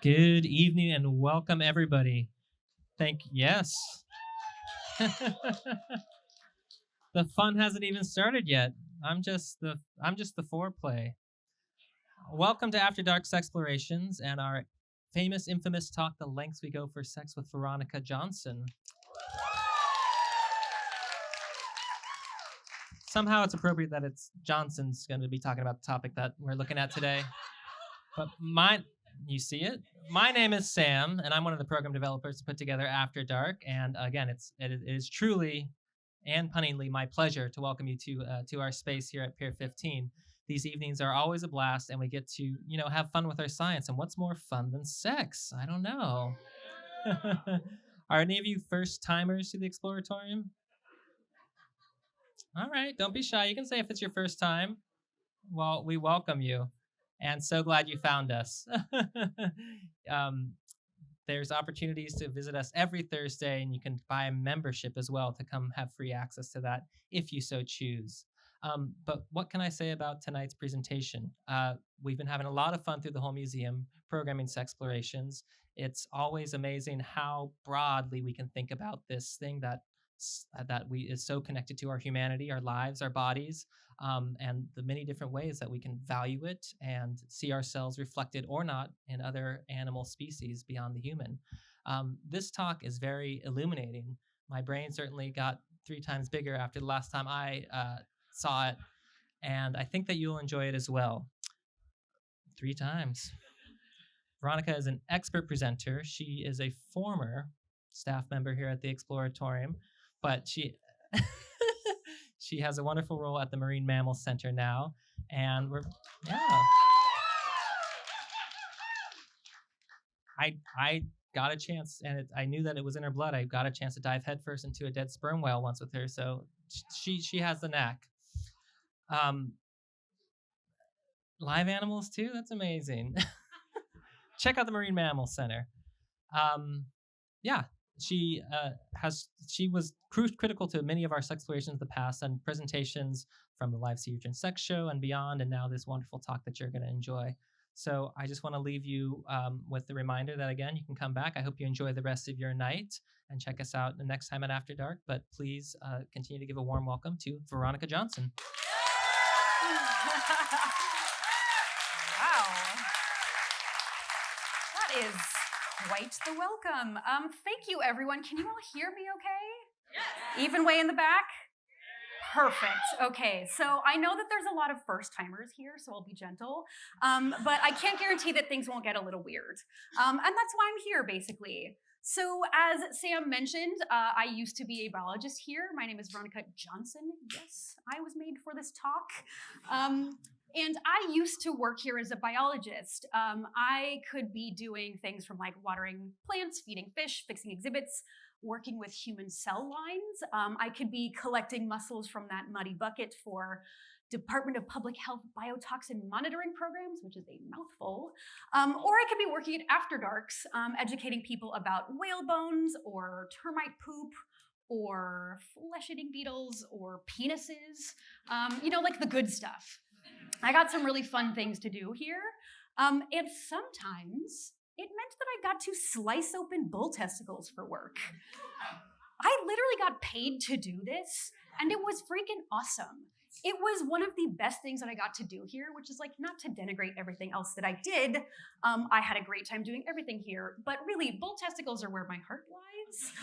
Good evening and welcome everybody. Yes. The fun hasn't even started yet. I'm just the foreplay. Welcome to After Dark Sexplorations and our famous infamous talk, The Lengths We Go for Sex with Veronica Johnson. Somehow it's appropriate that it's Johnson's going to be talking about the topic that we're looking at today. But you see it? My name is Sam, and I'm one of the program developers to put together After Dark. And again, it is truly and punningly my pleasure to welcome you to our space here at Pier 15. These evenings are always a blast, and we get to have fun with our science. And what's more fun than sex? I don't know. Are any of you first timers to the Exploratorium? All right, don't be shy. You can say if it's your first time. Well, we welcome you, and so glad you found us. There's opportunities to visit us every Thursday, and you can buy a membership as well to come have free access to that if you so choose. But what can I say about tonight's presentation? We've been having a lot of fun through the whole museum programming Sexplorations. It's always amazing how broadly we can think about this thing that is so connected to our humanity, our lives, our bodies, and the many different ways that we can value it and see ourselves reflected or not in other animal species beyond the human. This talk is very illuminating. My brain certainly got 3 times bigger after the last time I saw it, and I think that you'll enjoy it as well. 3 times. Veronica is an expert presenter. She is a former staff member here at the Exploratorium, but she has a wonderful role at the Marine Mammal Center now, and I got a chance, and I knew that it was in her blood. I got a chance to dive headfirst into a dead sperm whale once with her, so she has the knack. Live animals too? That's amazing. Check out the Marine Mammal Center. She was critical to many of our Sexplorations of the past and presentations from the Live Sea Urchin Sex Show and beyond, and now this wonderful talk that you're going to enjoy. So I just want to leave you with the reminder that, again, you can come back. I hope you enjoy the rest of your night and check us out the next time at After Dark. But please continue to give a warm welcome to Veronica Johnson. Wow. That is quite the welcome. Thank you, everyone. Can you all hear me okay? Yes. Even way in the back? Perfect. Okay, so I know that there's a lot of first-timers here, so I'll be gentle, but I can't guarantee that things won't get a little weird, and that's why I'm here, basically. So as Sam mentioned, I used to be a biologist here. My name is Veronica Johnson. Yes, I was made for this talk. And I used to work here as a biologist. I could be doing things from like watering plants, feeding fish, fixing exhibits, working with human cell lines. I could be collecting mussels from that muddy bucket for Department of Public Health biotoxin monitoring programs, which is a mouthful. Or I could be working at After Darks, educating people about whale bones or termite poop or flesh-eating beetles or penises, like the good stuff. I got some really fun things to do here. And sometimes it meant that I got to slice open bull testicles for work. I literally got paid to do this, and it was freaking awesome. It was one of the best things that I got to do here, which is like not to denigrate everything else that I did. I had a great time doing everything here, but really, bull testicles are where my heart lies.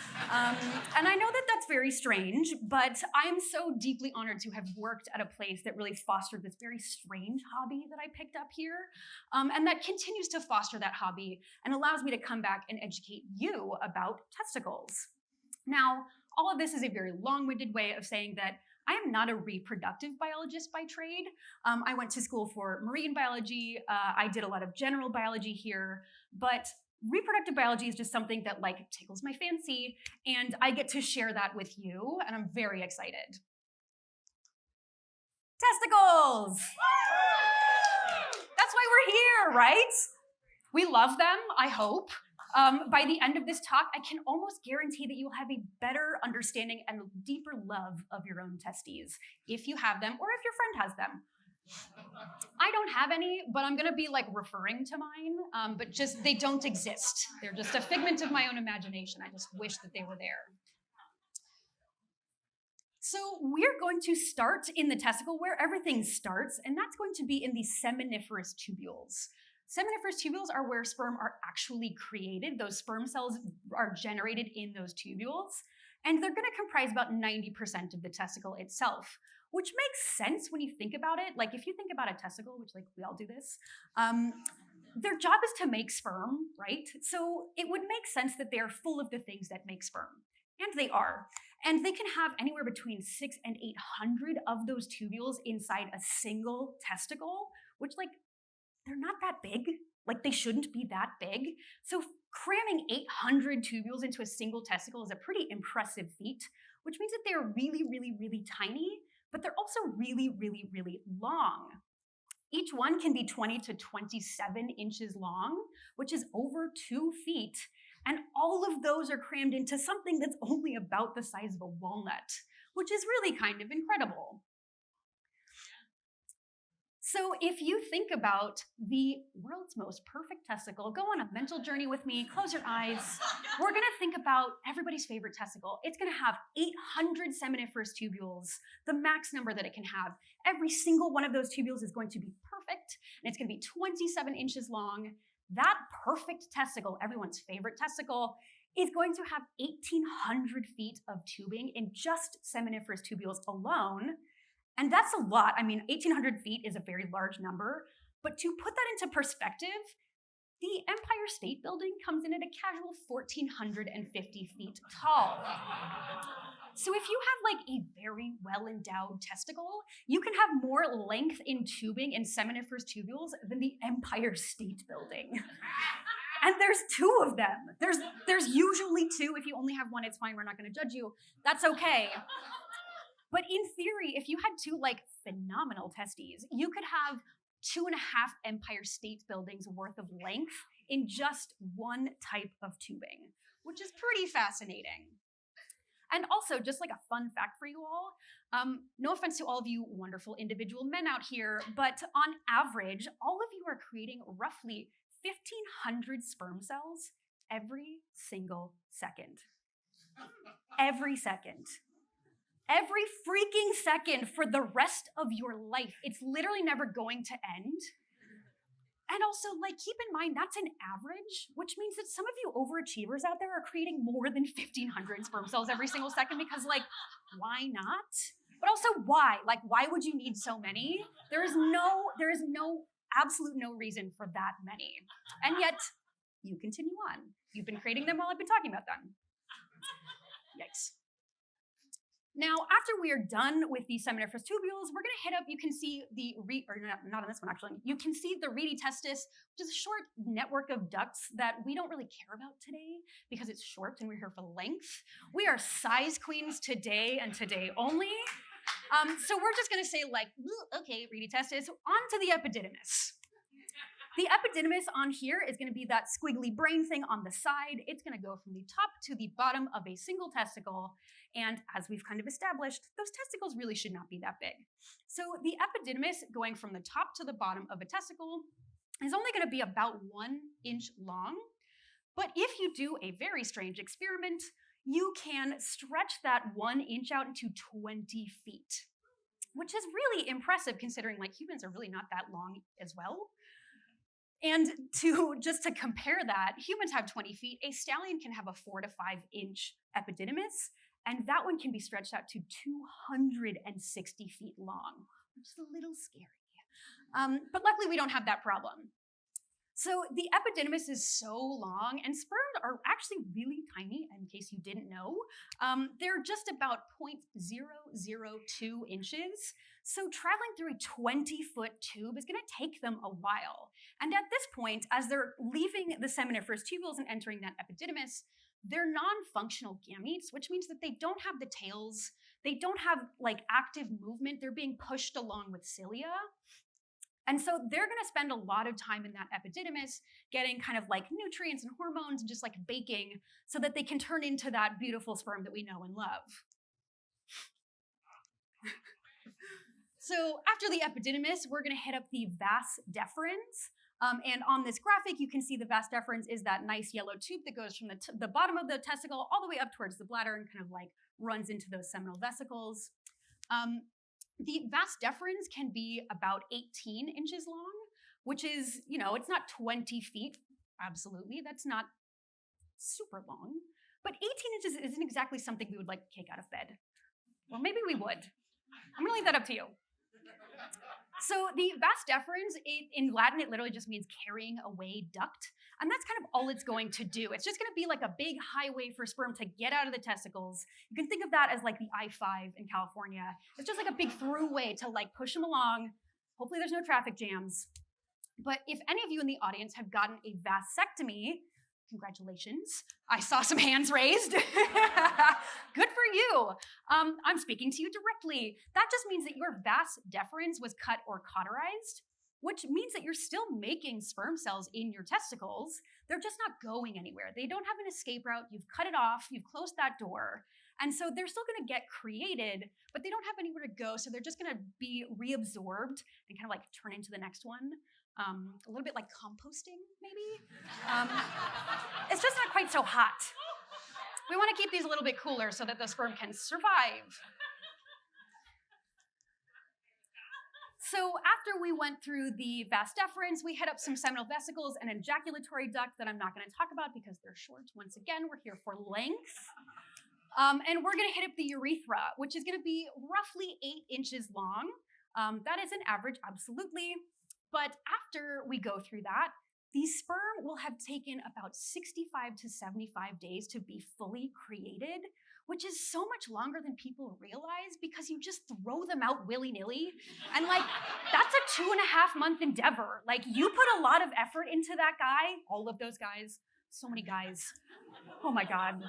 And I know that that's very strange, but I'm so deeply honored to have worked at a place that really fostered this very strange hobby that I picked up here, and that continues to foster that hobby and allows me to come back and educate you about testicles. Now, all of this is a very long-winded way of saying that I am not a reproductive biologist by trade. I went to school for marine biology. I did a lot of general biology here, but reproductive biology is just something that like tickles my fancy, and I get to share that with you, and I'm very excited. Testicles! That's why we're here, right? We love them, I hope. By the end of this talk, I can almost guarantee that you'll have a better understanding and deeper love of your own testes, if you have them or if your friend has them. I don't have any, but I'm gonna be like referring to mine, but just they don't exist. They're just a figment of my own imagination. I just wish that they were there. So we're going to start in the testicle where everything starts, and that's going to be in the seminiferous tubules. Seminiferous tubules are where sperm are actually created. Those sperm cells are generated in those tubules, and they're going to comprise about 90% of the testicle itself, which makes sense when you think about it. Like if you think about a testicle, which like we all do this, their job is to make sperm, right? So it would make sense that they are full of the things that make sperm, and they are. And they can have anywhere between 600 and 800 of those tubules inside a single testicle, which like, they're not that big. Like they shouldn't be that big. So cramming 800 tubules into a single testicle is a pretty impressive feat, which means that they're really, really, really tiny, but they're also really, really, really long. Each one can be 20 to 27 inches long, which is over 2 feet. And all of those are crammed into something that's only about the size of a walnut, which is really kind of incredible. So if you think about the world's most perfect testicle, go on a mental journey with me, close your eyes. We're gonna think about everybody's favorite testicle. It's gonna have 800 seminiferous tubules, the max number that it can have. Every single one of those tubules is going to be perfect, and it's gonna be 27 inches long. That perfect testicle, everyone's favorite testicle, is going to have 1,800 feet of tubing in just seminiferous tubules alone. And that's a lot. I mean, 1,800 feet is a very large number. But to put that into perspective, the Empire State Building comes in at a casual 1,450 feet tall. So if you have like a very well-endowed testicle, you can have more length in tubing and seminiferous tubules than the Empire State Building. And there's 2 of them. There's usually 2. If you only have 1, it's fine. We're not going to judge you. That's okay. But in theory, if you had 2 like phenomenal testes, you could have 2.5 Empire State Buildings worth of length in just 1 type of tubing, which is pretty fascinating. And also, just like a fun fact for you all, no offense to all of you wonderful individual men out here, but on average, all of you are creating roughly 1,500 sperm cells every single second. Every second. Every freaking second for the rest of your life. It's literally never going to end. And also, like, keep in mind, that's an average, which means that some of you overachievers out there are creating more than 1,500 sperm cells every single second because, like, why not? But also, why? Like, why would you need so many? There is absolute no reason for that many. And yet, you continue on. You've been creating them while I've been talking about them. Yikes. Now, after we are done with the seminiferous tubules, we're going to hit up, you can see the, not on this one actually, you can see the reedy testis, which is a short network of ducts that we don't really care about today because it's short and we're here for length. We are size queens today and today only. So we're just going to say like, okay, reedy testis, on to the epididymis. The epididymis on here is going to be that squiggly brain thing on the side. It's going to go from the top to the bottom of a single testicle. And as we've kind of established, those testicles really should not be that big. So the epididymis going from the top to the bottom of a testicle is only going to be about 1 inch long. But if you do a very strange experiment, you can stretch that 1 inch out into 20 feet, which is really impressive considering like humans are really not that long as well. And just to compare that, humans have 20 feet. A stallion can have a 4 to 5 inch epididymis, and that one can be stretched out to 260 feet long, which is a little scary. But luckily, we don't have that problem. So the epididymis is so long, and sperm are actually really tiny, in case you didn't know. They're just about 0.002 inches. So traveling through a 20-foot tube is going to take them a while. And at this point, as they're leaving the seminiferous tubules and entering that epididymis, they're non-functional gametes, which means that they don't have the tails, they don't have like active movement, they're being pushed along with cilia. And so they're going to spend a lot of time in that epididymis getting kind of like nutrients and hormones and just like baking so that they can turn into that beautiful sperm that we know and love. So after the epididymis, we're going to hit up the vas deferens. And on this graphic, you can see the vas deferens is that nice yellow tube that goes from the bottom of the testicle all the way up towards the bladder and kind of like runs into those seminal vesicles. The vas deferens can be about 18 inches long, which is, it's not 20 feet. Absolutely, that's not super long. But 18 inches isn't exactly something we would like to kick out of bed. Or maybe we would. I'm gonna leave that up to you. So the vas deferens, in Latin, it literally just means carrying away duct. And that's kind of all it's going to do. It's just gonna be like a big highway for sperm to get out of the testicles. You can think of that as like the I-5 in California. It's just like a big throughway to like push them along. Hopefully there's no traffic jams. But if any of you in the audience have gotten a vasectomy, congratulations. I saw some hands raised. Good for you. I'm speaking to you directly. That just means that your vas deferens was cut or cauterized, which means that you're still making sperm cells in your testicles. They're just not going anywhere. They don't have an escape route. You've cut it off. You've closed that door. And so they're still going to get created, but they don't have anywhere to go. So they're just going to be reabsorbed and kind of like turn into the next one. A little bit like composting, maybe. It's just not quite so hot. We want to keep these a little bit cooler so that the sperm can survive. So after we went through the vas deferens, we hit up some seminal vesicles and ejaculatory duct that I'm not going to talk about because they're short. Once again, we're here for length. And we're going to hit up the urethra, which is going to be roughly 8 inches long. That is an average, absolutely. But after we go through that, the sperm will have taken about 65 to 75 days to be fully created, which is so much longer than people realize because you just throw them out willy-nilly. And like, that's a 2.5-month endeavor. Like, you put a lot of effort into that guy, all of those guys, so many guys. Oh my God.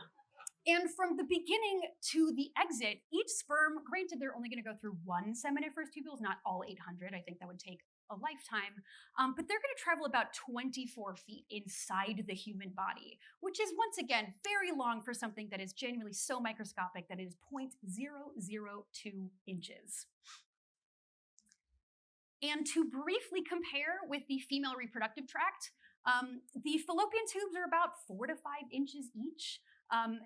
And from the beginning to the exit, each sperm, granted they're only going to go through one seminiferous tubules, not all 800. I think that would take a lifetime, but they're going to travel about 24 feet inside the human body, which is once again very long for something that is genuinely so microscopic that it is 0.002 inches. And to briefly compare with the female reproductive tract, the fallopian tubes are about 4 to 5 inches each.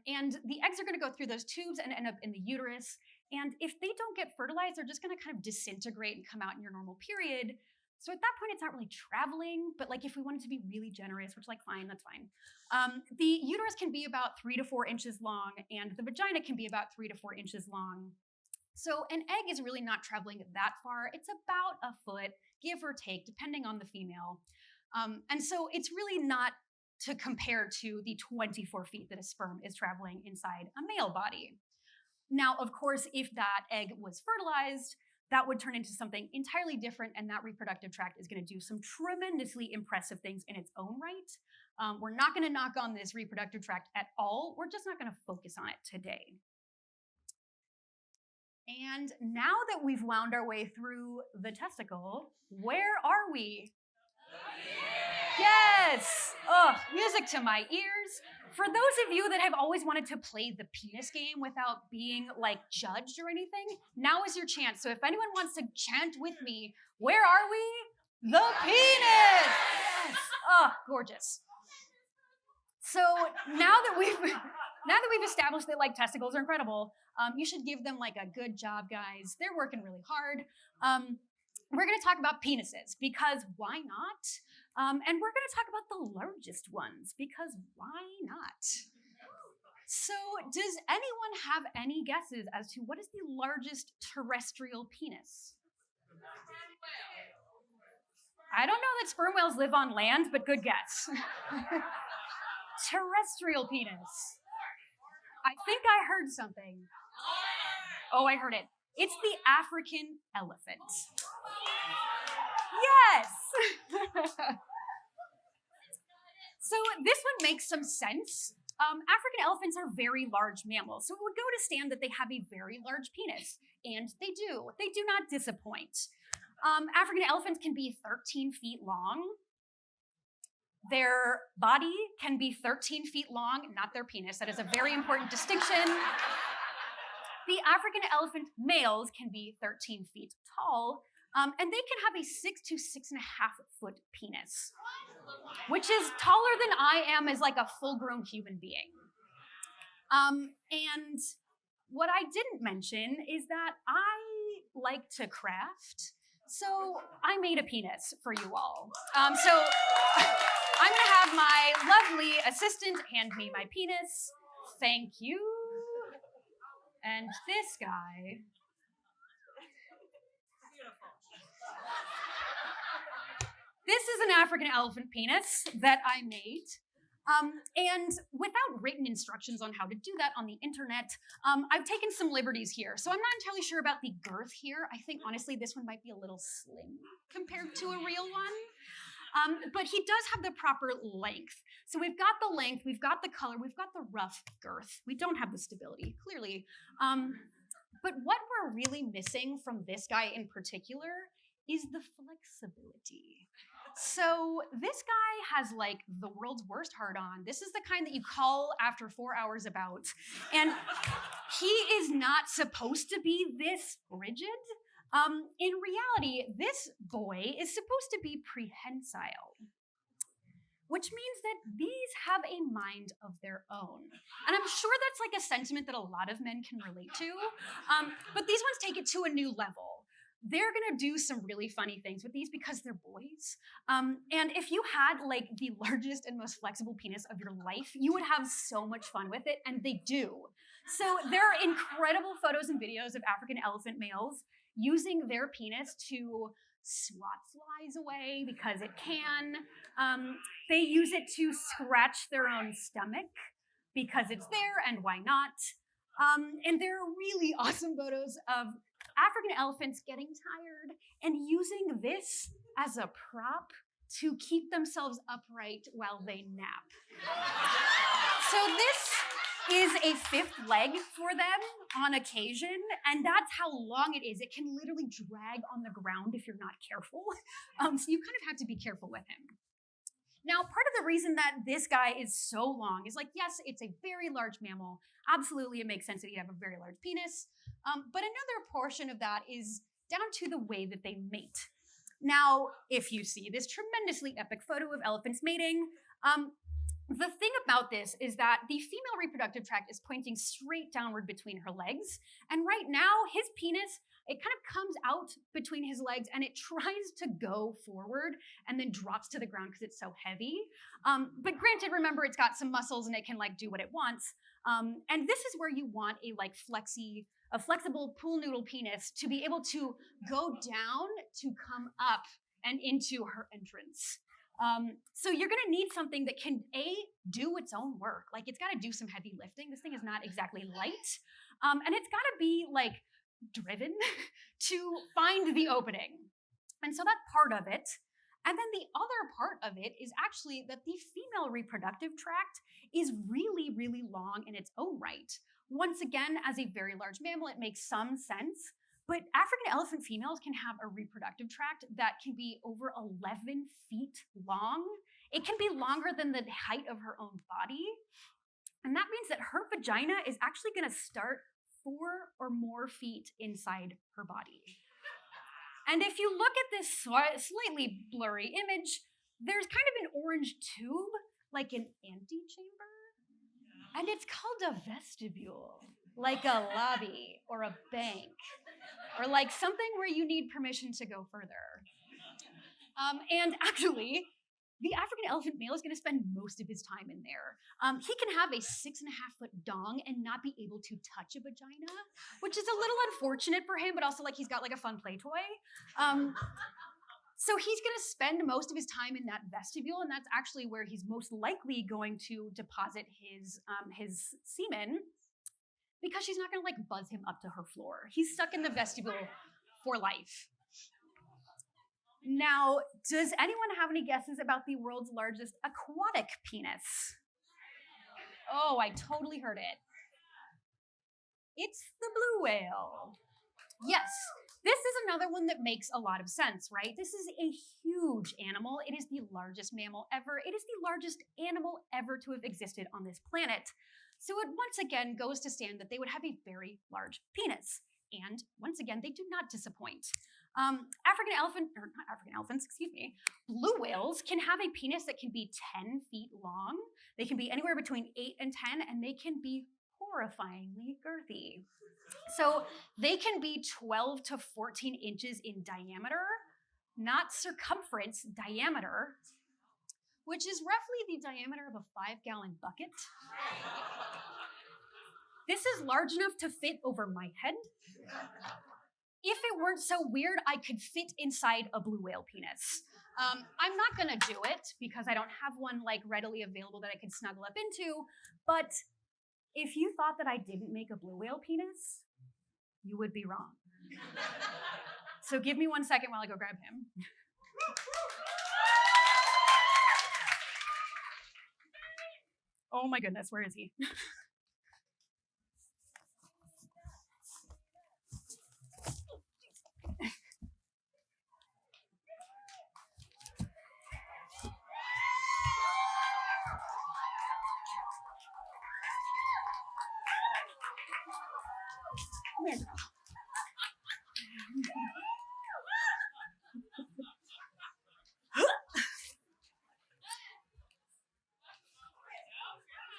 And the eggs are going to go through those tubes and end up in the uterus. And if they don't get fertilized, they're just going to kind of disintegrate and come out in your normal period. So at that point, it's not really traveling, but like if we wanted to be really generous, which like fine, that's fine. The uterus can be about 3 to 4 inches long, and the vagina can be about 3 to 4 inches long. So an egg is really not traveling that far. It's about a foot, give or take, depending on the female. And so it's really not to compare to the 24 feet that a sperm is traveling inside a male body. Now, of course, if that egg was fertilized, that would turn into something entirely different, and that reproductive tract is going to do some tremendously impressive things in its own right. We're not going to knock on this reproductive tract at all. We're just not going to focus on it today. And now that we've wound our way through the testicle, where are we? Yes! Oh, music to my ears. For those of you that have always wanted to play the penis game without being like judged or anything, now is your chance. So if anyone wants to chant with me, where are we? The penis! Yes! Oh, gorgeous. So now that we've established that like testicles are incredible, you should give them like a good job, guys. They're working really hard. We're going to talk about penises because why not? And we're going to talk about the largest ones because why not? So does anyone have any guesses as to what is the largest terrestrial penis? I don't know that sperm whales live on land, but good guess. Terrestrial penis. I think I heard something. Oh, I heard it. It's the African elephant. Yes! So this one makes some sense. African elephants are very large mammals, so it would go to stand that they have a very large penis. And they do. They do not disappoint. African elephants can be 13 feet long. Their body can be 13 feet long, not their penis. That is a very important distinction. The African elephant males can be 13 feet tall, and they can have a 6 to 6.5 foot penis, which is taller than I am as like a full-grown human being. And what I didn't mention is that I like to craft, so I made a penis for you all. So I'm gonna have my lovely assistant hand me my penis. Thank you. And this guy. This is an African elephant penis that I made. And without written instructions on how to do that on the internet, I've taken some liberties here. So I'm not entirely sure about the girth here. I think, honestly, this one might be a little slim compared to a real one. But he does have the proper length. So we've got the length, we've got the color, we've got the rough girth. We don't have the stability, clearly. But what we're really missing from this guy in particular is the flexibility. So this guy has like the world's worst hard-on. This is the kind that you call after 4 hours about. And he is not supposed to be this rigid. In reality, this boy is supposed to be prehensile, which means that these have a mind of their own. And I'm sure that's like a sentiment that a lot of men can relate to, but these ones take it to a new level. They're gonna do some really funny things with these because they're boys. And if you had like the largest and most flexible penis of your life, you would have so much fun with it, and they do. So there are incredible photos and videos of African elephant males using their penis to swat flies away because it can. They use it to scratch their own stomach because it's there and why not. And there are really awesome photos of African elephants getting tired and using this as a prop to keep themselves upright while they nap. So this is a fifth leg for them on occasion, and that's how long it is. It can literally drag on the ground if you're not careful. So you kind of have to be careful with him. Now, part of the reason that this guy is so long is like, yes, it's a very large mammal. Absolutely, it makes sense that he'd have a very large penis. But another portion of that is down to the way that they mate. Now, if you see this tremendously epic photo of elephants mating, the thing about this is that the female reproductive tract is pointing straight downward between her legs. And right now, his penis, it kind of comes out between his legs and it tries to go forward and then drops to the ground because it's so heavy. But granted, remember, it's got some muscles and it can like do what it wants. And this is where you want a like a flexible pool noodle penis to be able to go down to come up and into her entrance. So you're gonna need something that can do its own work. Like it's gotta do some heavy lifting. This thing is not exactly light. And it's gotta be like driven to find the opening. And so that's part of it. And then the other part of it is actually that the female reproductive tract is really, really long in its own right. Once again, as a very large mammal, it makes some sense. But African elephant females can have a reproductive tract that can be over 11 feet long. It can be longer than the height of her own body. And that means that her vagina is actually gonna start 4 or more feet inside her body. And if you look at this slightly blurry image, there's kind of an orange tube, like an antechamber. And it's called a vestibule, like a lobby or a bank, or like something where you need permission to go further. And actually, the African elephant male is going to spend most of his time in there. He can have a 6.5-foot dong and not be able to touch a vagina, which is a little unfortunate for him, but also like he's got like a fun play toy. So he's going to spend most of his time in that vestibule, and that's actually where he's most likely going to deposit his semen, because she's not going to like buzz him up to her floor. He's stuck in the vestibule for life. Now, does anyone have any guesses about the world's largest aquatic penis? Oh, I totally heard it. It's the blue whale. Yes, this is another one that makes a lot of sense, right? This is a huge animal. It is the largest mammal ever. It is the largest animal ever to have existed on this planet. So it once again goes to stand that they would have a very large penis. And once again, they do not disappoint. Blue whales can have a penis that can be 10 feet long. They can be anywhere between 8 and 10, and they can be horrifyingly girthy. So they can be 12 to 14 inches in diameter, not circumference, diameter, which is roughly the diameter of a 5-gallon bucket. This is large enough to fit over my head. If it weren't so weird, I could fit inside a blue whale penis. I'm not gonna do it because I don't have one like readily available that I could snuggle up into, but if you thought that I didn't make a blue whale penis, you would be wrong. So give me 1 second while I go grab him. Oh my goodness, where is he? Come here, girl.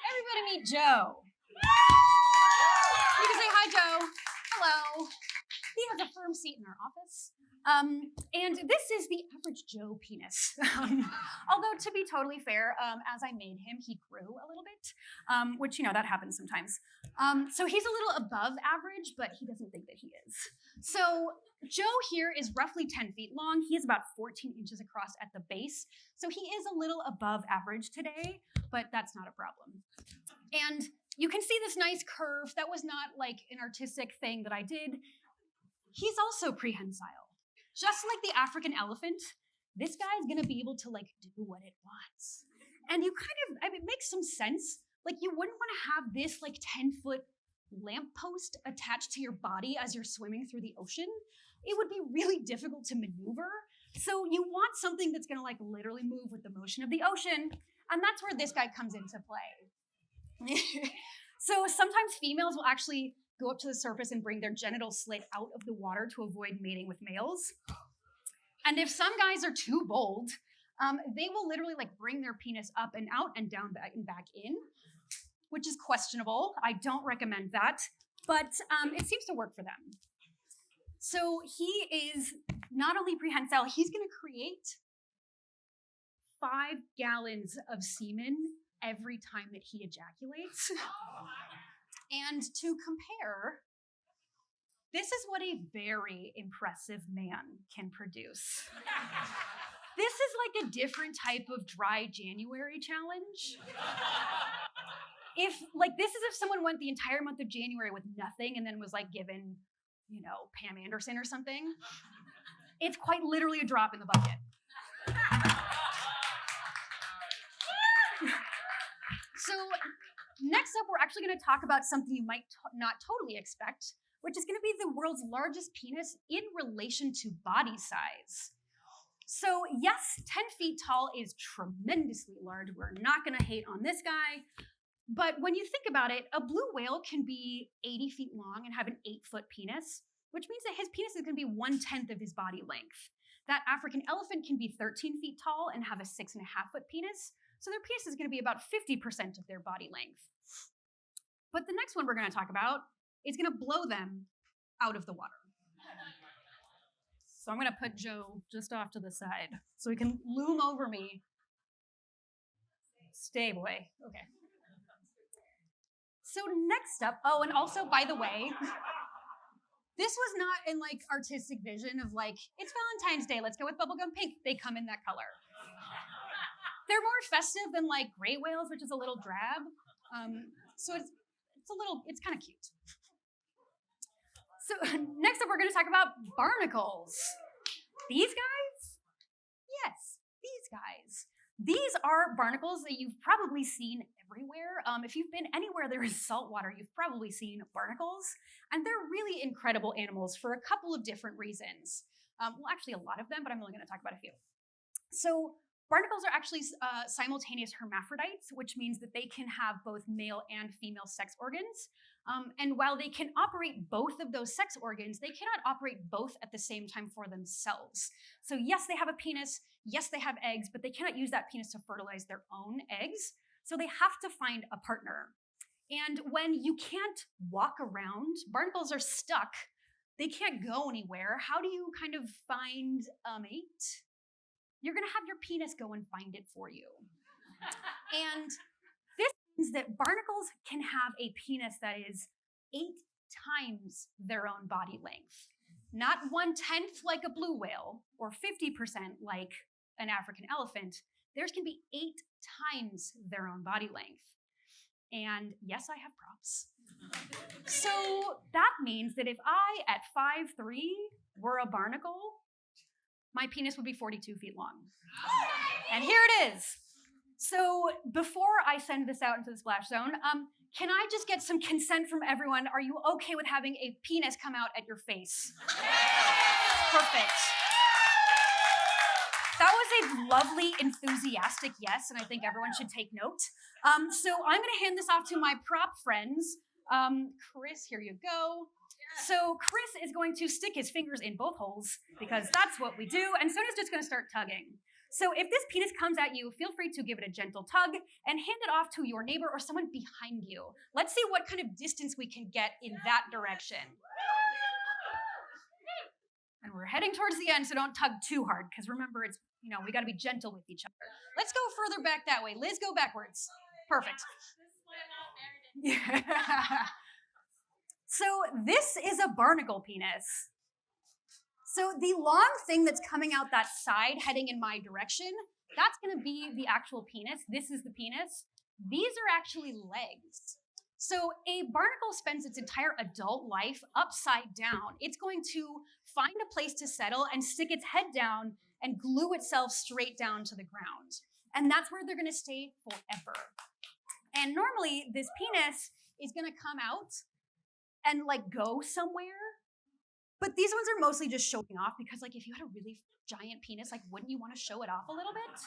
Everybody meet Joe. You can say hi, Joe. Hello. He has a firm seat in our office. And this is the average Joe penis. Although, to be totally fair, as I made him, he grew a little bit, which, that happens sometimes. So he's a little above average, but he doesn't think that he is. So Joe here is roughly 10 feet long. He is about 14 inches across at the base. So he is a little above average today, but that's not a problem. And you can see this nice curve. That was not like an artistic thing that I did. He's also prehensile. Just like the African elephant, this guy is gonna be able to do what it wants. And you it makes some sense. Like you wouldn't wanna have this 10-foot lamppost attached to your body as you're swimming through the ocean. It would be really difficult to maneuver. So you want something that's gonna literally move with the motion of the ocean. And that's where this guy comes into play. So sometimes females will actually go up to the surface and bring their genital slit out of the water to avoid mating with males. And if some guys are too bold, they will literally bring their penis up and out and down and back in, which is questionable. I don't recommend that, but it seems to work for them. So he is not only prehensile, he's gonna create 5 gallons of semen every time that he ejaculates. And to compare, this is what a very impressive man can produce. This is a different type of dry January challenge. This is if someone went the entire month of January with nothing and then was given, Pam Anderson or something. It's quite literally a drop in the bucket. So next up, we're actually going to talk about something you might not totally expect, which is going to be the world's largest penis in relation to body size. So yes, 10 feet tall is tremendously large. We're not going to hate on this guy. But when you think about it, a blue whale can be 80 feet long and have an 8-foot penis, which means that his penis is going to be 1/10 of his body length. That African elephant can be 13 feet tall and have a 6.5-foot penis. So their penis is going to be about 50% of their body length. But the next one we're going to talk about is going to blow them out of the water. So I'm going to put Joe just off to the side so he can loom over me. Stay, boy. Okay. So next up, and also, by the way, this was not in artistic vision of it's Valentine's Day, let's go with bubblegum pink. They come in that color. They're more festive than gray whales, which is a little drab. So it's kind of cute. So next up, we're going to talk about barnacles. These guys? Yes, these guys. These are barnacles that you've probably seen everywhere. If you've been anywhere there is salt water, you've probably seen barnacles. And they're really incredible animals for a couple of different reasons. Well, actually a lot of them, but I'm only going to talk about a few. So Barnacles are actually simultaneous hermaphrodites, which means that they can have both male and female sex organs. And while they can operate both of those sex organs, they cannot operate both at the same time for themselves. So yes, they have a penis, yes, they have eggs, but they cannot use that penis to fertilize their own eggs. So they have to find a partner. And when you can't walk around, barnacles are stuck. They can't go anywhere. How do you kind of find a mate? You're going to have your penis go and find it for you. And this means that barnacles can have a penis that is 8 times their own body length. Not 1/10 like a blue whale or 50% like an African elephant. Theirs can be 8 times their own body length. And yes, I have props. So that means that if I, at 5'3", were a barnacle, my penis would be 42 feet long. And here it is. So before I send this out into the splash zone, can I just get some consent from everyone? Are you okay with having a penis come out at your face? Perfect. That was a lovely, enthusiastic yes, and I think everyone should take note. So I'm going to hand this off to my prop friends. Chris, here you go. So Chris is going to stick his fingers in both holes, because that's what we do, and Sona's just going to start tugging. So if this penis comes at you, feel free to give it a gentle tug and hand it off to your neighbor or someone behind you. Let's see what kind of distance we can get in that direction. And we're heading towards the end, so don't tug too hard, because remember, it's, we got to be gentle with each other. Let's go further back that way. Liz, go backwards. Perfect. Yeah. So this is a barnacle penis. So the long thing that's coming out that side, heading in my direction, that's going to be the actual penis. This is the penis. These are actually legs. So a barnacle spends its entire adult life upside down. It's going to find a place to settle and stick its head down and glue itself straight down to the ground. And that's where they're going to stay forever. And normally this penis is going to come out and go somewhere. But these ones are mostly just showing off, because if you had a really giant penis, wouldn't you want to show it off a little bit?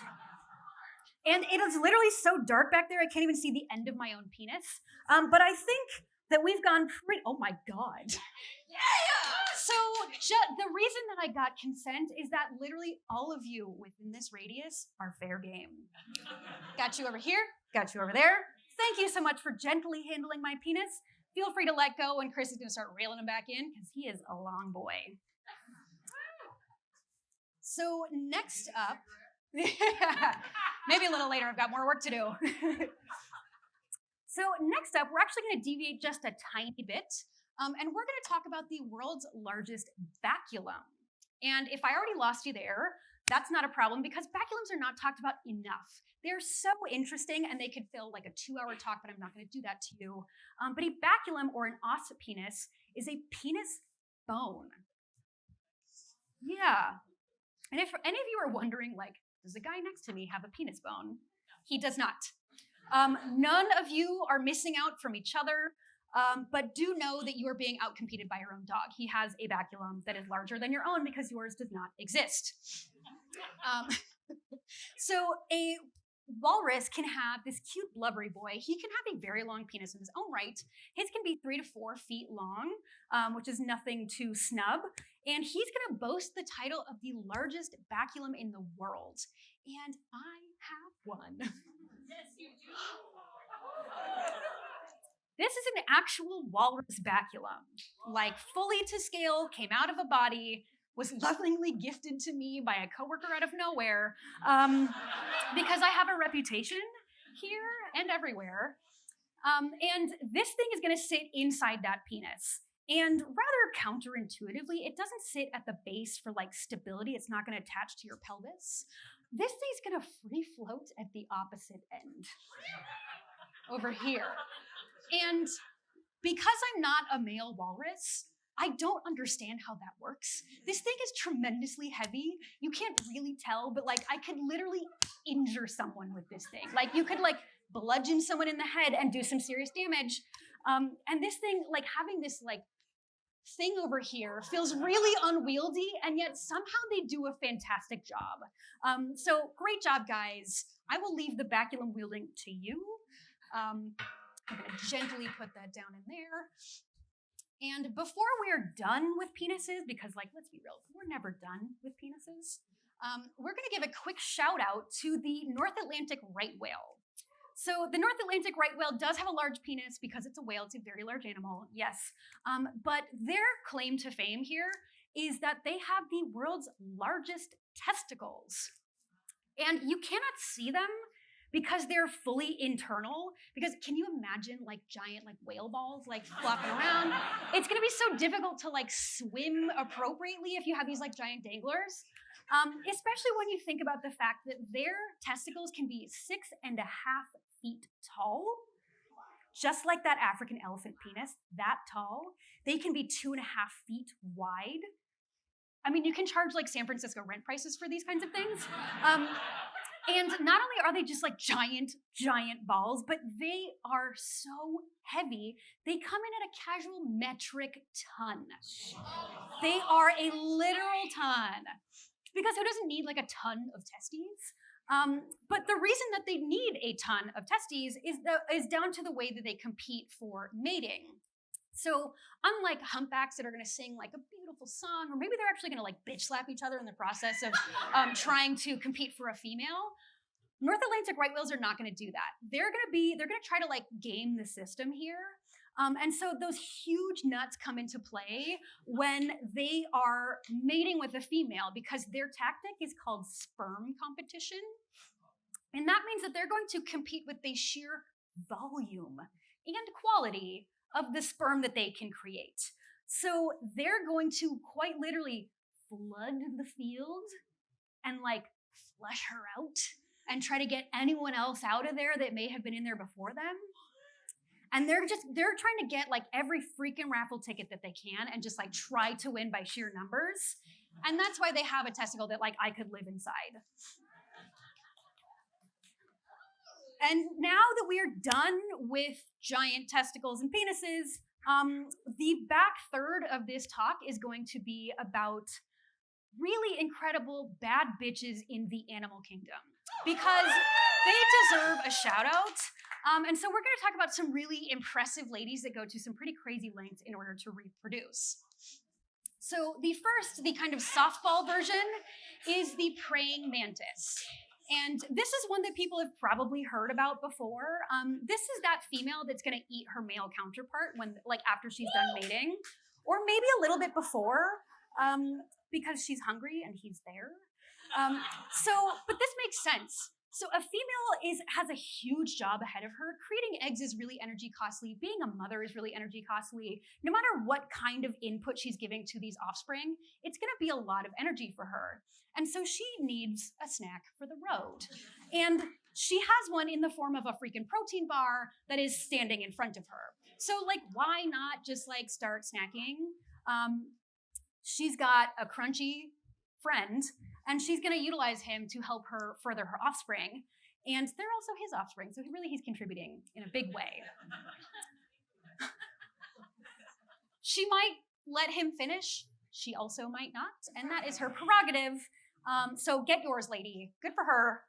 And it is literally so dark back there, I can't even see the end of my own penis. But I think that we've gone pretty, oh my God. Yeah! So the reason that I got consent is that literally all of you within this radius are fair game. Got you over here, got you over there. Thank you so much for gently handling my penis. Feel free to let go, and Chris is going to start railing him back in, because he is a long boy. So next up, maybe a little later, I've got more work to do. So next up, we're actually going to deviate just a tiny bit, and we're going to talk about the world's largest baculum. And if I already lost you there, that's not a problem, because baculums are not talked about enough. They're so interesting, and they could fill a 2-hour talk, but I'm not going to do that to you. But a baculum, or an os penis, is a penis bone. Yeah. And if any of you are wondering, does the guy next to me have a penis bone? He does not. None of you are missing out from each other, but do know that you are being outcompeted by your own dog. He has a baculum that is larger than your own, because yours does not exist. So a walrus can have this cute blubbery boy. He can have a very long penis in his own right. His can be 3 to 4 feet long, which is nothing to snub. And he's going to boast the title of the largest baculum in the world. And I have one. Yes, you do. This is an actual walrus baculum. Fully to scale, came out of a body, was lovingly gifted to me by a coworker out of nowhere, because I have a reputation here and everywhere. And this thing is going to sit inside that penis. And rather counterintuitively, it doesn't sit at the base for stability. It's not going to attach to your pelvis. This thing's going to free float at the opposite end, over here. And because I'm not a male walrus, I don't understand how that works. This thing is tremendously heavy. You can't really tell, but I could literally injure someone with this thing. You could bludgeon someone in the head and do some serious damage. And this thing, having this thing over here feels really unwieldy, and yet somehow they do a fantastic job. So great job, guys. I will leave the baculum wielding to you. I'm going to gently put that down in there. And before we're done with penises, because let's be real, we're never done with penises, we're going to give a quick shout out to the North Atlantic right whale. So the North Atlantic right whale does have a large penis because it's a whale. It's a very large animal, yes. But their claim to fame here is that they have the world's largest testicles. And you cannot see them because they're fully internal. Because can you imagine giant whale balls flopping around? It's gonna be so difficult to swim appropriately if you have these giant danglers. Especially when you think about the fact that their testicles can be 6.5 feet tall, just like that African elephant penis, that tall. They can be 2.5 feet wide. I mean, you can charge San Francisco rent prices for these kinds of things. And not only are they just giant balls, but they are so heavy, they come in at a casual metric ton. They are a literal ton. Because who doesn't need a ton of testes? But the reason that they need a ton of testes is down to the way that they compete for mating. So unlike humpbacks that are going to sing a beautiful song, or maybe they're actually going to bitch slap each other in the process of trying to compete for a female, North Atlantic right whales are not going to do that. They're going to try to game the system here. And so those huge nuts come into play when they are mating with a female, because their tactic is called sperm competition. And that means that they're going to compete with the sheer volume and quality of the sperm that they can create. So they're going to quite literally flood the field and flush her out and try to get anyone else out of there that may have been in there before them. And they're trying to get every freaking raffle ticket that they can and just try to win by sheer numbers. And that's why they have a testicle that I could live inside. And now that we are done with giant testicles and penises, the back third of this talk is going to be about really incredible bad bitches in the animal kingdom, because they deserve a shout out. And so we're going to talk about some really impressive ladies that go to some pretty crazy lengths in order to reproduce. So the kind of softball version is the praying mantis. And this is one that people have probably heard about before. This is that female that's going to eat her male counterpart when, after she's done mating, or maybe a little bit before, because she's hungry and he's there. But this makes sense. So a female has a huge job ahead of her. Creating eggs is really energy costly. Being a mother is really energy costly. No matter what kind of input she's giving to these offspring, it's going to be a lot of energy for her. And so she needs a snack for the road. And she has one in the form of a freaking protein bar that is standing in front of her. So why not just start snacking? She's got a crunchy friend, and she's going to utilize him to help her further her offspring. And they're also his offspring, so he's contributing in a big way. She might let him finish. She also might not, and that is her prerogative. So get yours, lady. Good for her.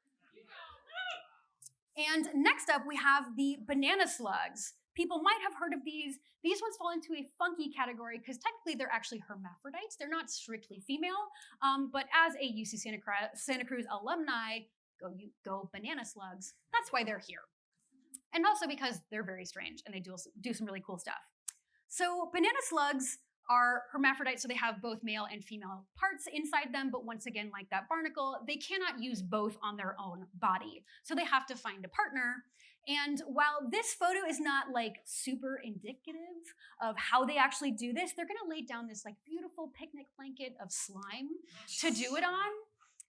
And next up, we have the banana slugs. People might have heard of these. These ones fall into a funky category because technically they're actually hermaphrodites. They're not strictly female, but as a UC Santa Cruz alumni, go banana slugs. That's why they're here. And also because they're very strange and they do some really cool stuff. So banana slugs are hermaphrodites, so they have both male and female parts inside them, but once again, like that barnacle, they cannot use both on their own body. So they have to find a partner. And while this photo is not super indicative of how they actually do this, they're gonna lay down this beautiful picnic blanket of slime to do it on.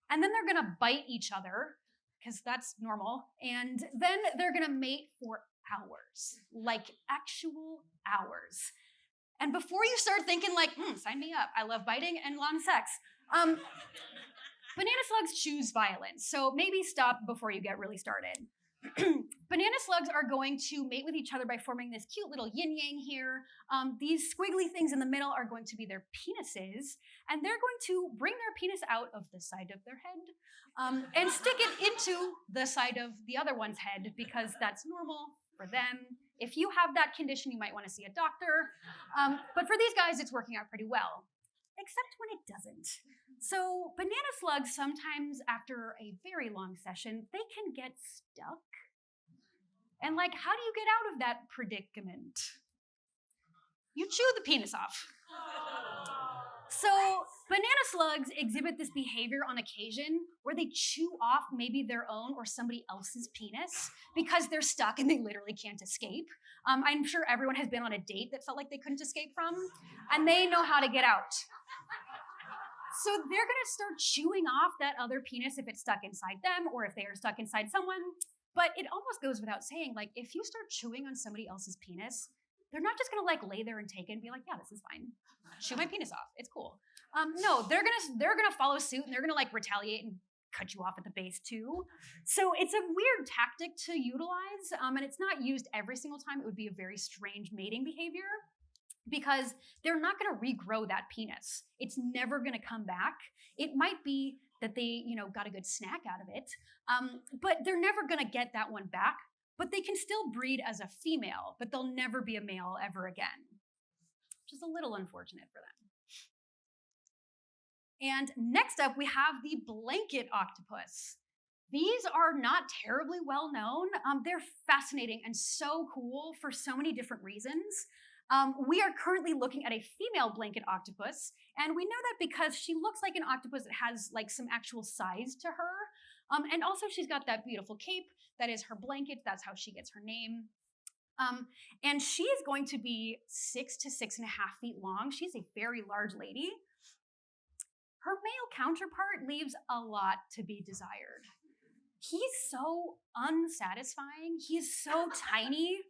And then they're gonna bite each other, because that's normal. And then they're gonna mate for hours, actual hours. And before you start thinking sign me up, I love biting and a lot of sex, banana slugs choose violence. So maybe stop before you get really started. banana slugs are going to mate with each other by forming this cute little yin-yang here. These squiggly things in the middle are going to be their penises, and they're going to bring their penis out of the side of their head and stick it into the side of the other one's head, because that's normal for them. If you have that condition, you might want to see a doctor. But for these guys, it's working out pretty well, except when it doesn't. So banana slugs, sometimes after a very long session, they can get stuck. And like, how do you get out of that predicament? You chew the penis off. So banana slugs exhibit this behavior on occasion where they chew off maybe their own or somebody else's penis because they're stuck and they literally can't escape. I'm sure everyone has been on a date that felt like they couldn't escape from, and they know how to get out. So they're gonna start chewing off that other penis if it's stuck inside them or if they are stuck inside someone. But it almost goes without saying, like, if you start chewing on somebody else's penis, they're not just gonna like lay there and take it and be like, yeah, this is fine. Chew my penis off, it's cool. No, they're gonna follow suit and they're gonna like retaliate and cut you off at the base too. So it's a weird tactic to utilize, and it's not used every single time. It would be a very strange mating behavior because they're not gonna regrow that penis. It's never gonna come back. It might be that they, got a good snack out of it, but they're never gonna get that one back. But they can still breed as a female, but they'll never be a male ever again, which is a little unfortunate for them. And next up, we have the blanket octopus. These are not terribly well known. They're fascinating and so cool for so many different reasons. We are currently looking at a female blanket octopus, and we know that because she looks like an octopus that has like some actual size to her. And also she's got that beautiful cape that is her blanket. That's how she gets her name. And she is going to be 6 to 6.5 feet long. She's a very large lady. Her male counterpart leaves a lot to be desired. He's so unsatisfying. He's so tiny.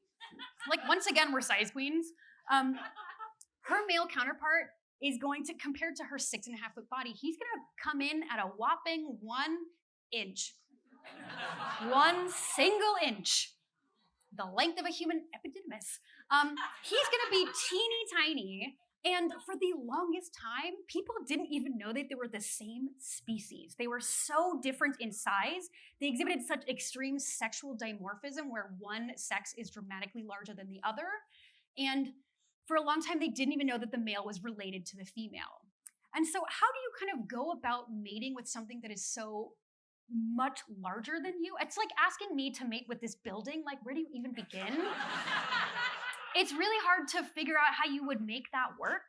Like, once again, we're size queens. Her male counterpart is going to, compared to her 6.5 foot body, he's gonna come in at a whopping 1 inch. 1 single inch. The length of a human epididymis. He's gonna be teeny tiny. And for the longest time, people didn't even know that they were the same species. They were so different in size. They exhibited such extreme sexual dimorphism where one sex is dramatically larger than the other. And for a long time, they didn't even know that the male was related to the female. And so how do you kind of go about mating with something that is so much larger than you? It's like asking me to mate with this building. Like, where do you even begin? It's really hard to figure out how you would make that work.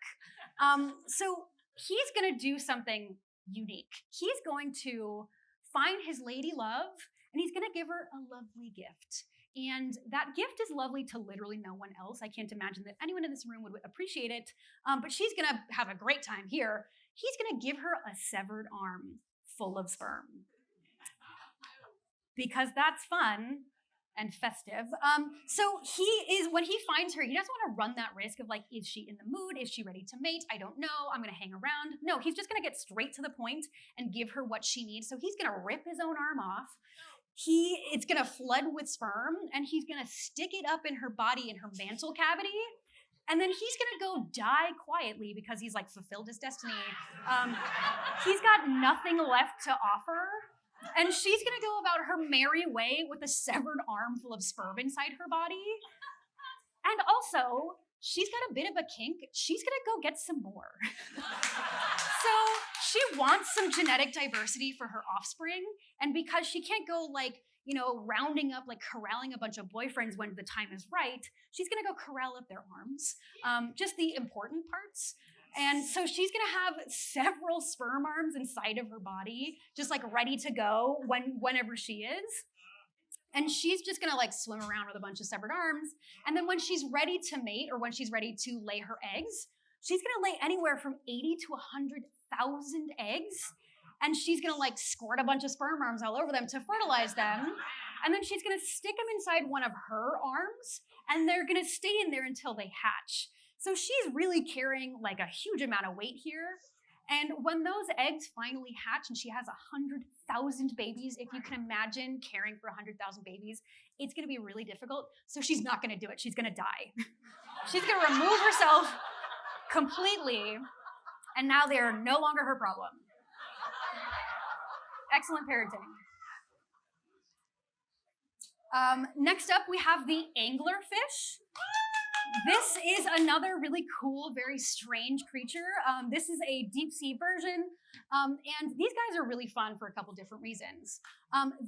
So he's gonna do something unique. He's going to find his lady love, and he's gonna give her a lovely gift. And that gift is lovely to literally no one else. I can't imagine that anyone in this room would appreciate it, but she's gonna have a great time here. He's gonna give her a severed arm full of sperm. Because that's fun and festive. So when he finds her, he doesn't want to run that risk of like, is she in the mood? Is she ready to mate? I don't know. I'm going to hang around. No, he's just going to get straight to the point and give her what she needs. So he's going to rip his own arm off. It's going to flood with sperm, and he's going to stick it up in her body, in her mantle cavity. And then he's going to go die quietly because he's like fulfilled his destiny. He's got nothing left to offer. And she's gonna go about her merry way with a severed arm full of sperm inside her body. And also, she's got a bit of a kink. She's gonna go get some more. So she wants some genetic diversity for her offspring. And because she can't go like, rounding up, like corralling a bunch of boyfriends when the time is right, she's gonna go corral up their arms, just the important parts. And so she's gonna have several sperm arms inside of her body, just like ready to go whenever she is. And she's just gonna like swim around with a bunch of severed arms. And then when she's ready to mate, or when she's ready to lay her eggs, she's gonna lay anywhere from 80 to 100,000 eggs. And she's gonna like squirt a bunch of sperm arms all over them to fertilize them. And then she's gonna stick them inside one of her arms, and they're gonna stay in there until they hatch. So she's really carrying like a huge amount of weight here. And when those eggs finally hatch and she has 100,000 100,000 babies. If you can imagine caring for 100,000 babies, it's going to be really difficult. So she's not going to do it. She's going to die. She's going to remove herself completely, and now they are no longer her problem. Excellent parenting. Next up, we have the anglerfish. This is another really cool, very strange creature. This is a deep sea version, and these guys are really fun for a couple different reasons.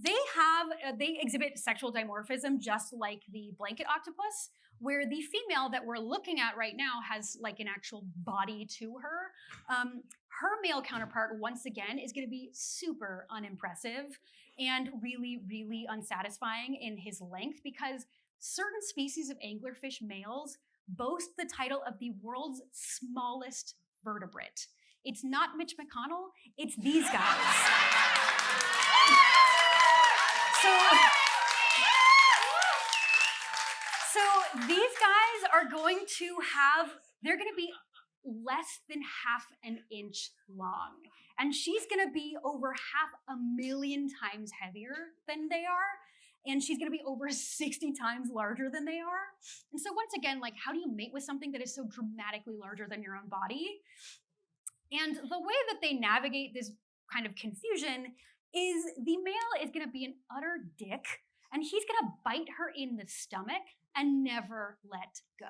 They exhibit sexual dimorphism just like the blanket octopus, where the female that we're looking at right now has like an actual body to her. Her male counterpart, once again, is going to be super unimpressive and really, really unsatisfying in his length, because certain species of anglerfish males boast the title of the world's smallest vertebrate. It's not Mitch McConnell, it's these guys. So these guys are going to they're going to be less than half an inch long. And she's going to be over 500,000 times heavier than they are. And she's going to be over 60 times larger than they are. And so once again, like, how do you mate with something that is so dramatically larger than your own body? And the way that they navigate this kind of confusion is the male is going to be an utter dick, and he's going to bite her in the stomach and never let go.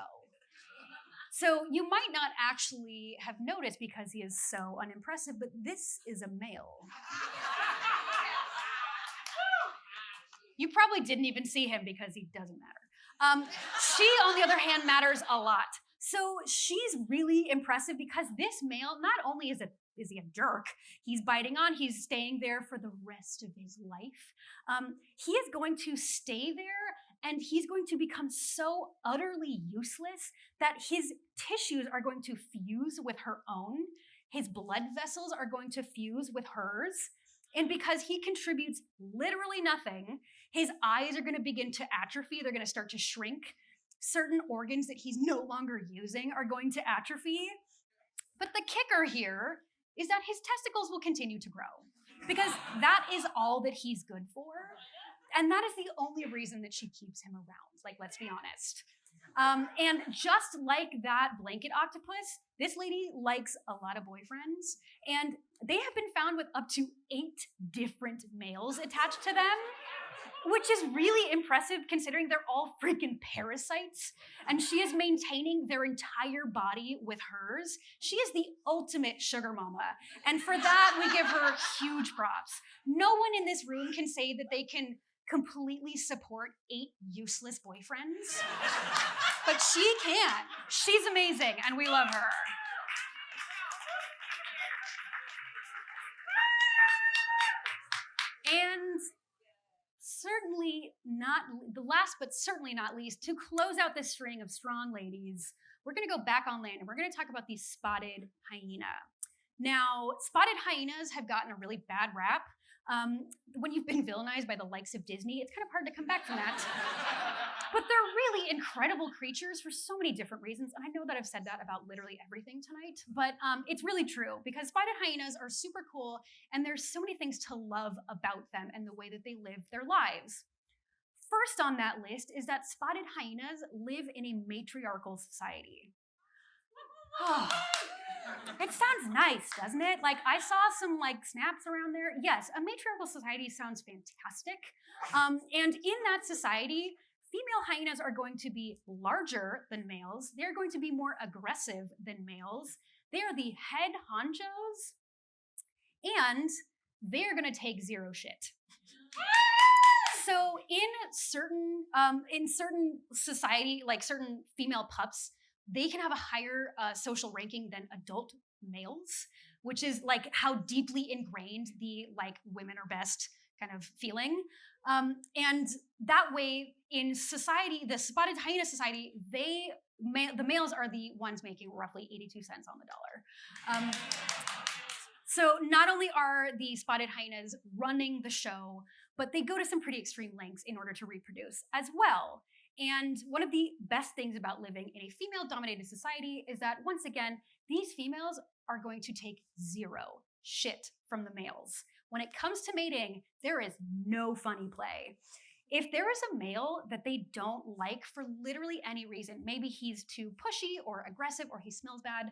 So you might not actually have noticed because he is so unimpressive, but this is a male. You probably didn't even see him because he doesn't matter. She, on the other hand, matters a lot. So she's really impressive because this male, not only is he a jerk, he's biting on, he's staying there for the rest of his life. He is going to stay there, and he's going to become so utterly useless that his tissues are going to fuse with her own. His blood vessels are going to fuse with hers. And because he contributes literally nothing, his eyes are going to begin to atrophy. They're going to start to shrink. Certain organs that he's no longer using are going to atrophy. But the kicker here is that his testicles will continue to grow, because that is all that he's good for. And that is the only reason that she keeps him around. Like, let's be honest. And just like that blanket octopus, this lady likes a lot of boyfriends, and they have been found with up to 8 different males attached to them, which is really impressive considering they're all freaking parasites, and she is maintaining their entire body with hers. She is the ultimate sugar mama, and for that we give her huge props. No one in this room can say that they can completely support 8 useless boyfriends, but she can. She's amazing, and we love her. And certainly not the last, but certainly not least, to close out this string of strong ladies, we're going to go back on land, and we're going to talk about the spotted hyena. Now, spotted hyenas have gotten a really bad rap. When you've been villainized by the likes of Disney, it's kind of hard to come back from that. But they're really incredible creatures for so many different reasons. And I know that I've said that about literally everything tonight, but it's really true, because spotted hyenas are super cool, and there's so many things to love about them and the way that they live their lives. First on that list is that spotted hyenas live in a matriarchal society. Oh, it sounds nice, doesn't it? Like, I saw some snaps around there. Yes, a matriarchal society sounds fantastic. And in that society, female hyenas are going to be larger than males. They're going to be more aggressive than males. They are the head honchos, and they're going to take zero shit. So in certain society, like certain female pups, they can have a higher social ranking than adult males, which is like how deeply ingrained the women are best kind of feeling. And that way in society, the spotted hyena society, the males are the ones making roughly 82 cents on the dollar. So not only are the spotted hyenas running the show, but they go to some pretty extreme lengths in order to reproduce as well. And one of the best things about living in a female-dominated society is that, once again, these females are going to take zero shit from the males. When it comes to mating, there is no funny play. If there is a male that they don't like for literally any reason, maybe he's too pushy or aggressive or he smells bad,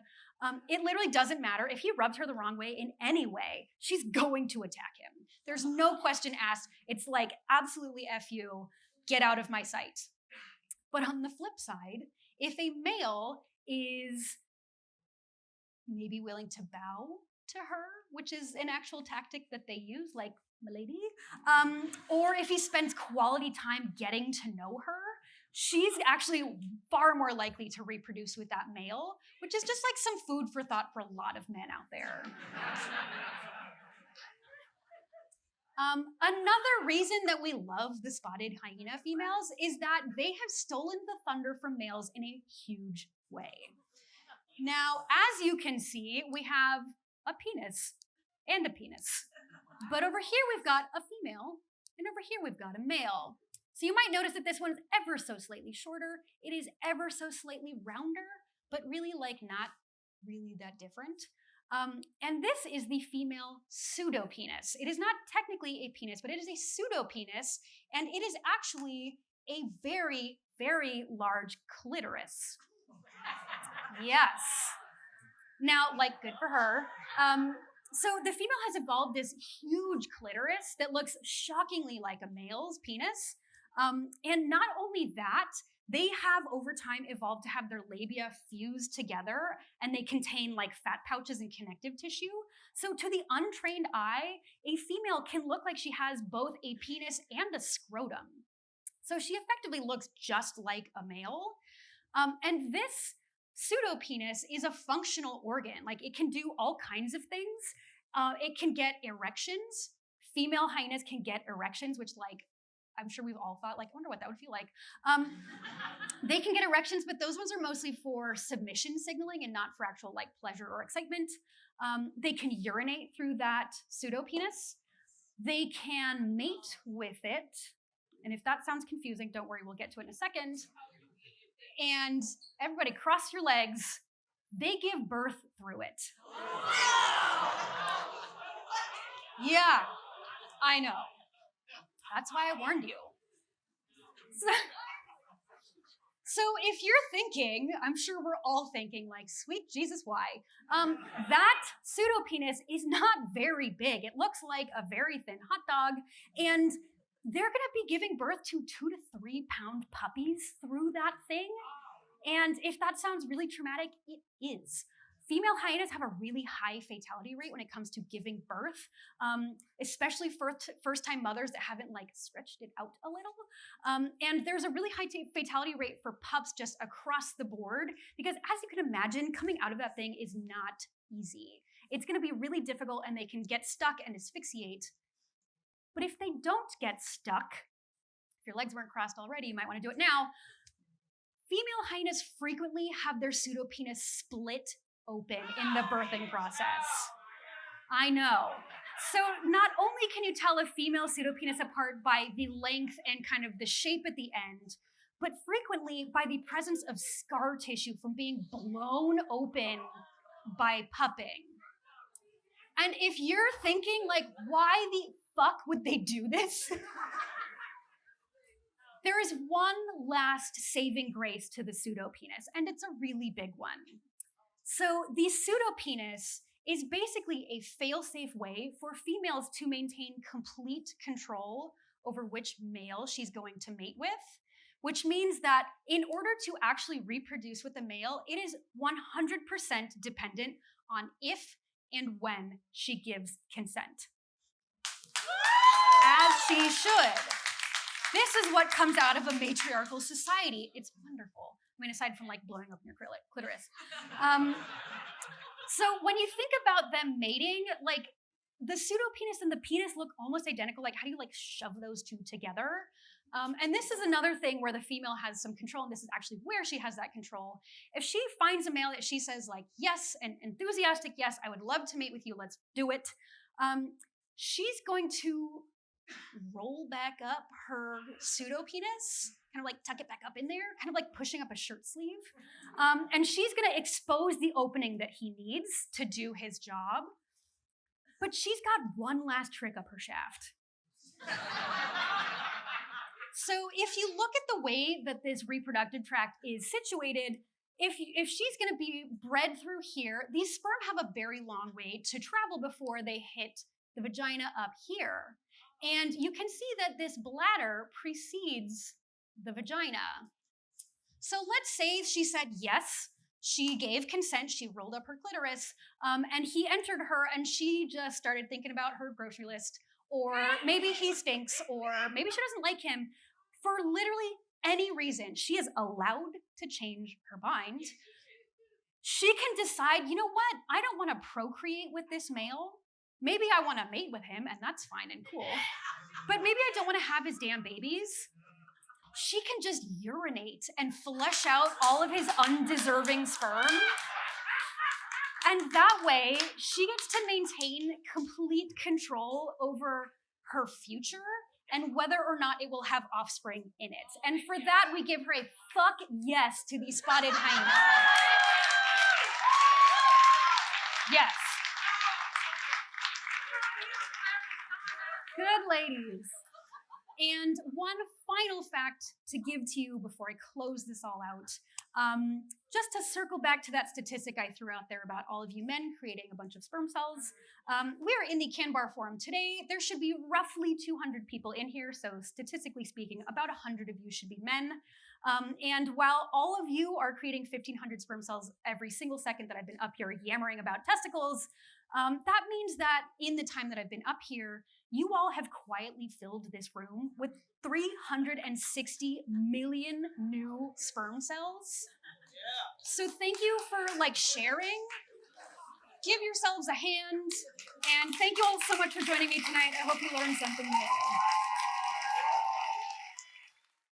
it literally doesn't matter. If he rubs her the wrong way in any way, she's going to attack him. There's no question asked. It's like, absolutely F you, get out of my sight. But on the flip side, if a male is maybe willing to bow to her, which is an actual tactic that they use, like, milady, or if he spends quality time getting to know her, she's actually far more likely to reproduce with that male, which is just like some food for thought for a lot of men out there. Another reason that we love the spotted hyena females is that they have stolen the thunder from males in a huge way. Now, as you can see, we have a penis and a penis. But over here we've got a female, and over here we've got a male. So you might notice that this one's ever so slightly shorter. It is ever so slightly rounder, but really like not really that different. And this is the female pseudopenis. It is not technically a penis, but it is a pseudopenis, and it is actually a very, very large clitoris. Yes. Now, like, good for her. So the female has evolved this huge clitoris that looks shockingly like a male's penis. And not only that, they have over time evolved to have their labia fused together, and they contain like fat pouches and connective tissue. So to the untrained eye, a female can look like she has both a penis and a scrotum. So she effectively looks just like a male. And this pseudopenis is a functional organ. Like, it can do all kinds of things. It can get erections. Female hyenas can get erections, which, like, I'm sure we've all thought, like, I wonder what that would feel like. They can get erections, but those ones are mostly for submission signaling and not for actual, like, pleasure or excitement. They can urinate through that pseudopenis. They can mate with it. And if that sounds confusing, don't worry, we'll get to it in a second. And everybody cross your legs. They give birth through it. Yeah, I know. That's why I warned you. So if you're thinking, I'm sure we're all thinking, like, sweet Jesus, why? That pseudopenis is not very big. It looks like a very thin hot dog, and they're gonna be giving birth to 2 to 3 pound puppies through that thing. And if that sounds really traumatic, it is. Female hyenas have a really high fatality rate when it comes to giving birth, especially first-time mothers that haven't like stretched it out a little. And there's a really high fatality rate for pups just across the board, because as you can imagine, coming out of that thing is not easy. It's gonna be really difficult, and they can get stuck and asphyxiate. But if they don't get stuck, if your legs weren't crossed already, you might wanna do it now. Female hyenas frequently have their pseudopenis split open in the birthing process. I know. So not only can you tell a female pseudopenis apart by the length and kind of the shape at the end, but frequently by the presence of scar tissue from being blown open by pupping. And if you're thinking, like, why the fuck would they do this? There is one last saving grace to the pseudopenis, and it's a really big one. So the pseudopenis is basically a fail-safe way for females to maintain complete control over which male she's going to mate with, which means that in order to actually reproduce with a male, it is 100% dependent on if and when she gives consent. As she should. This is what comes out of a matriarchal society. It's wonderful. I mean, aside from like blowing up your clitoris. So when you think about them mating, like the pseudopenis and the penis look almost identical. Like, how do you like shove those two together? And this is another thing where the female has some control, and this is actually where she has that control. If she finds a male that she says like, yes, and enthusiastic, yes, I would love to mate with you, let's do it. She's going to roll back up her pseudopenis, kind of like tuck it back up in there, kind of like pushing up a shirt sleeve. And she's gonna expose the opening that he needs to do his job. But she's got one last trick up her shaft. So if you look at the way that this reproductive tract is situated, if she's going to be bred through here, these sperm have a very long way to travel before they hit the vagina up here. And you can see that this bladder precedes the vagina. So let's say she said yes, she gave consent, she rolled up her clitoris, and he entered her and she just started thinking about her grocery list, or maybe he stinks, or maybe she doesn't like him. For literally any reason, she is allowed to change her mind. She can decide, you know what, I don't want to procreate with this male. Maybe I want to mate with him, and that's fine and cool. But maybe I don't want to have his damn babies. She can just urinate and flush out all of his undeserving sperm. And that way, she gets to maintain complete control over her future and whether or not it will have offspring in it. And for that, we give her a fuck yes to the spotted hyena. Yes. Good ladies. And one final fact to give to you before I close this all out, just to circle back to that statistic I threw out there about all of you men creating a bunch of sperm cells. We're in the Canbar Forum today. There should be roughly 200 people in here, so statistically speaking, about 100 of you should be men. And while all of you are creating 1,500 sperm cells every single second that I've been up here yammering about testicles, that means that in the time that I've been up here, you all have quietly filled this room with 360 million new sperm cells. So thank you for sharing. Give yourselves a hand. And thank you all so much for joining me tonight. I hope you learned something new.